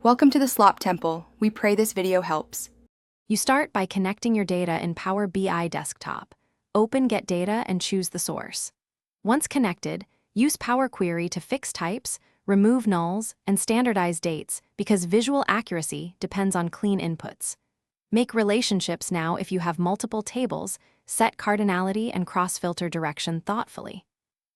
Welcome to the Slop Temple. We pray this video helps. You start by connecting your data in Power BI Desktop. Open Get Data and choose the source. Once connected, use Power Query to fix types, remove nulls, and standardize dates because visual accuracy depends on clean inputs. Make relationships now if you have multiple tables, set cardinality and cross-filter direction thoughtfully.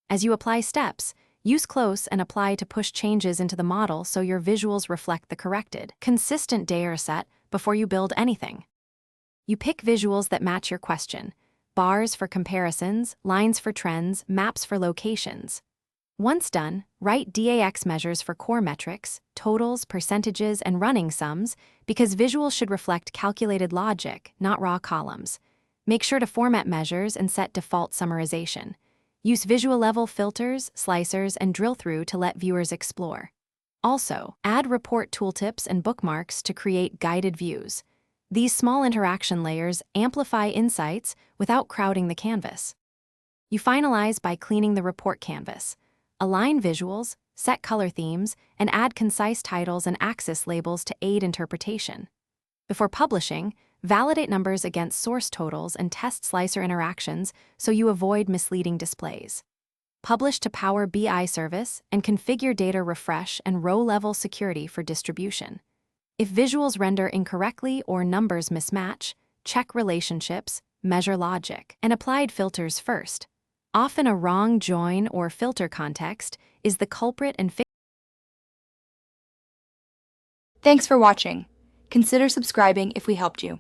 As you apply steps, use close and apply to push changes into the model so your visuals reflect the corrected, consistent data set before you build anything. You pick visuals that match your question: bars for comparisons, lines for trends, maps for locations. Once done, write DAX measures for core metrics, totals, percentages, and running sums because visuals should reflect calculated logic, not raw columns. Make sure to format measures and set default summarization. Use visual-level filters, slicers, and drill-through to let viewers explore. Also, add report tooltips and bookmarks to create guided views. These small interaction layers amplify insights without crowding the canvas. You finalize by cleaning the report canvas. Align visuals, set color themes, and add concise titles and axis labels to aid interpretation. Before publishing, validate numbers against source totals and test slicer interactions so you avoid misleading displays. Publish to Power BI service and configure data refresh and row-level security for distribution. If visuals render incorrectly or numbers mismatch, check relationships, measure logic, and applied filters first. Often a wrong join or filter context is the culprit and fix. Thanks for watching. Consider subscribing if we helped you.